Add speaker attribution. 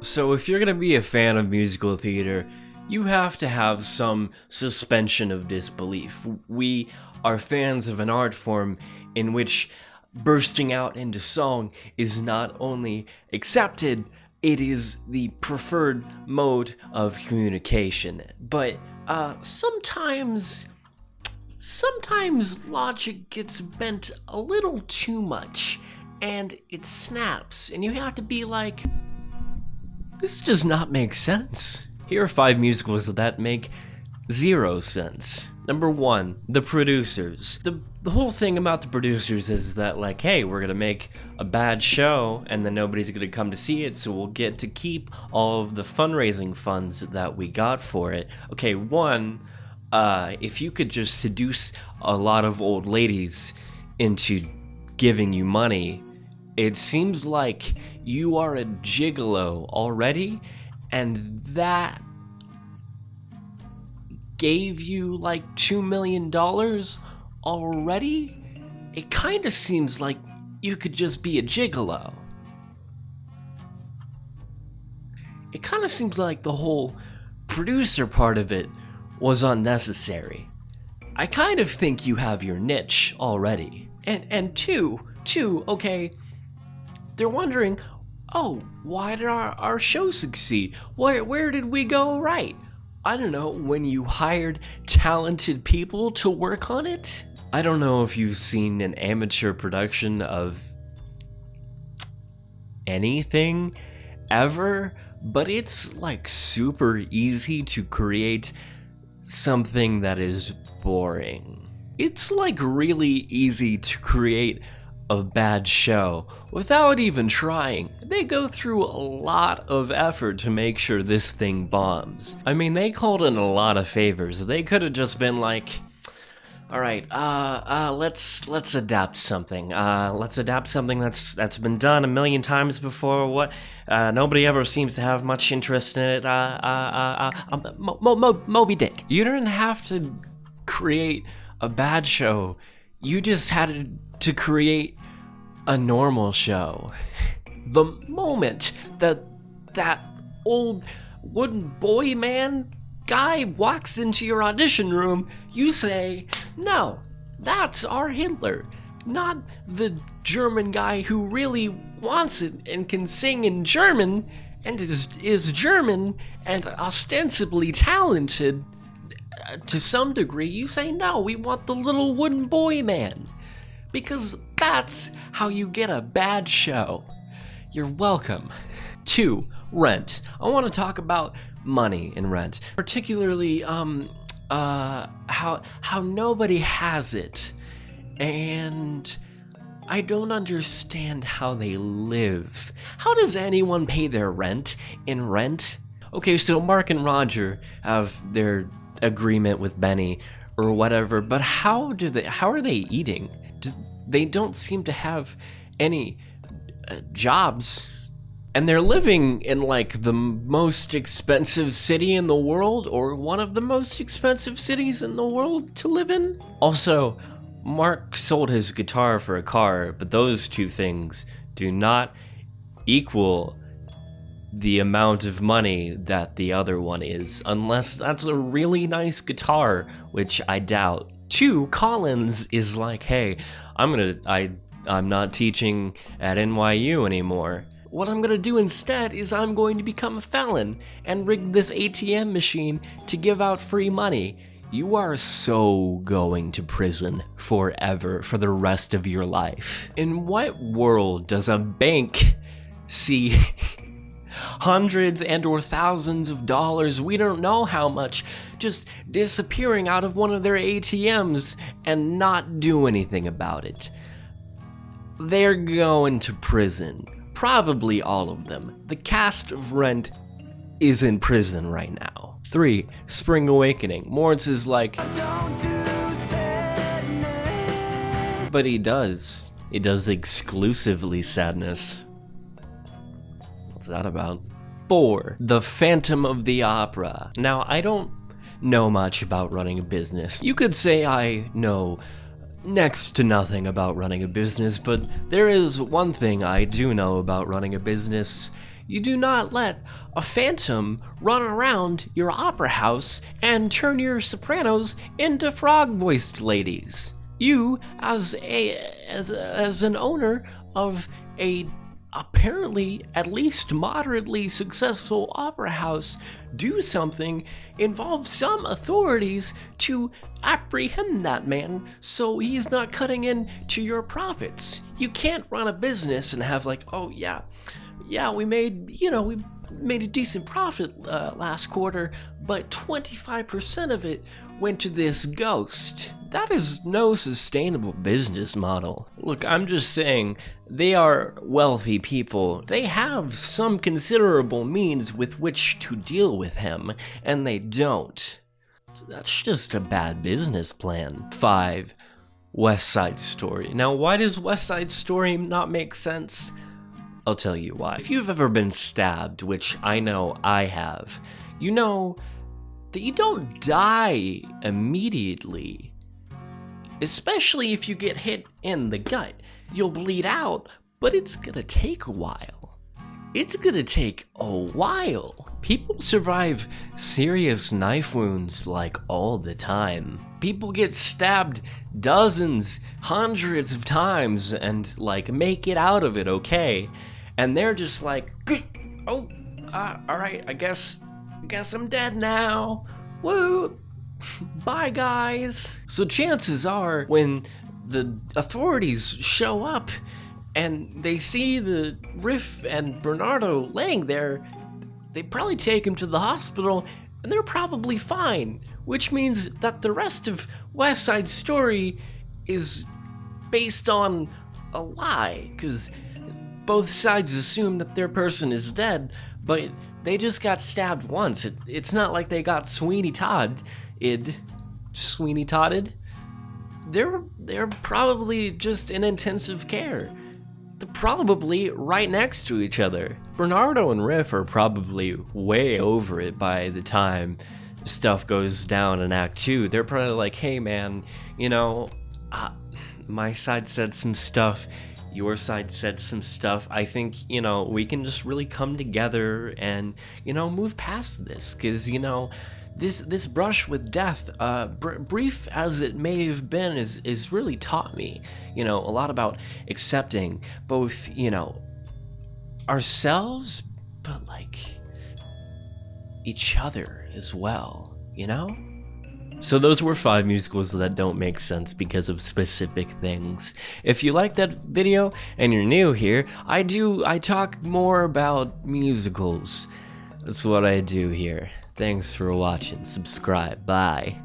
Speaker 1: So if you're gonna be a fan of musical theater, you have to have some suspension of disbelief. We are fans of an art form in which bursting out into song is not only accepted, it is the preferred mode of communication. But sometimes logic gets bent a little too much and it snaps, and you have to be like, this does not make sense. Here are 5 musicals that make 0 sense. Number 1, the producers. The whole thing about the producers is that, like, hey, we're gonna make a bad show and then nobody's gonna come to see it, so we'll get to keep all of the fundraising funds that we got for it. Okay, 1, if you could just seduce a lot of old ladies into giving you money, it seems like you are a gigolo already, and that gave you like $2 million already? It kind of seems like you could just be a gigolo. It kind of seems like the whole producer part of it was unnecessary. I kind of think you have your niche already. And two, okay, they're wondering, oh, why did our show succeed? Where did we go right? I don't know, when you hired talented people to work on it? I don't know if you've seen an amateur production of anything ever, but it's like super easy to create something that is boring. It's like really easy to create a bad show without even trying. They go through a lot of effort to make sure this thing bombs. I mean, they called in a lot of favors. They could have just been like, all right, let's adapt something. Let's adapt something that's been done a million times before. What? Nobody ever seems to have much interest in it. Moby Dick. You didn't have to create a bad show. You just had to create a normal show. The moment that old wooden boy man guy walks into your audition room, you say, no, that's our Hitler, not the German guy who really wants it and can sing in German and is German and ostensibly talented to some degree. You say, no, we want the little wooden boy man. Because that's how you get a bad show. You're welcome. 2, Rent. I want to talk about money in Rent. Particularly, how nobody has it. And I don't understand how they live. How does anyone pay their rent in Rent? Okay, so Mark and Roger have their agreement with Benny or whatever, but how are they eating? They don't seem to have any jobs, and they're living in like the most expensive city in the world, or one of the most expensive cities in the world to live in. Also, Mark sold his guitar for a car, but those two things do not equal the amount of money that the other one is, unless that's a really nice guitar, which I doubt. 2, Collins is like, hey, I'm not teaching at NYU anymore. What I'm gonna do instead is I'm going to become a felon and rig this ATM machine to give out free money. You are so going to prison forever for the rest of your life. In what world does a bank see hundreds and or thousands of dollars, we don't know how much, just disappearing out of one of their ATMs and not do anything about it? They're going to prison. Probably all of them. The cast of Rent is in prison right now. 3, Spring Awakening. Moritz is like, but he does. He does exclusively sadness. What's that about? 4, The Phantom of the Opera. Now, I don't know much about running a business. You could say I know next to nothing about running a business, but there is one thing I do know about running a business. You do not let a phantom run around your opera house and turn your sopranos into frog-voiced ladies. You, as an owner of a apparently at least moderately successful opera house, do something, involve some authorities to apprehend that man so he's not cutting into your profits. You can't run a business and have like, oh yeah, we made a decent profit last quarter, but 25% of it went to this ghost. That is no sustainable business model. Look, I'm just saying, they are wealthy people. They have some considerable means with which to deal with him, and they don't. That's just a bad business plan. 5. West Side Story. Now, why does West Side Story not make sense? I'll tell you why. If you've ever been stabbed, which I know I have, you know that you don't die immediately. Especially if you get hit in the gut. You'll bleed out, but it's gonna take a while. It's gonna take a while. People survive serious knife wounds like all the time. People get stabbed dozens, hundreds of times and like make it out of it okay. And they're just like, oh, alright, I guess I'm dead now. Woo! Bye, guys. So chances are, when the authorities show up and they see the Riff and Bernardo laying there, they probably take him to the hospital and they're probably fine, which means that the rest of West Side Story is based on a lie, because both sides assume that their person is dead, but they just got stabbed once. It's not like they got Sweeney Todded. They're probably just in intensive care. They're probably right next to each other. Bernardo and Riff are probably way over it by the time stuff goes down in Act 2. They're probably like, hey man, my side said some stuff, your side said some stuff. I think, we can just really come together and, move past this. Because, this brush with death, brief as it may have been, is really taught me, a lot about accepting both, ourselves, but like each other as well, So those were 5 musicals that don't make sense because of specific things. If you like that video and you're new here, I talk more about musicals. That's what I do here. Thanks for watching. Subscribe. Bye.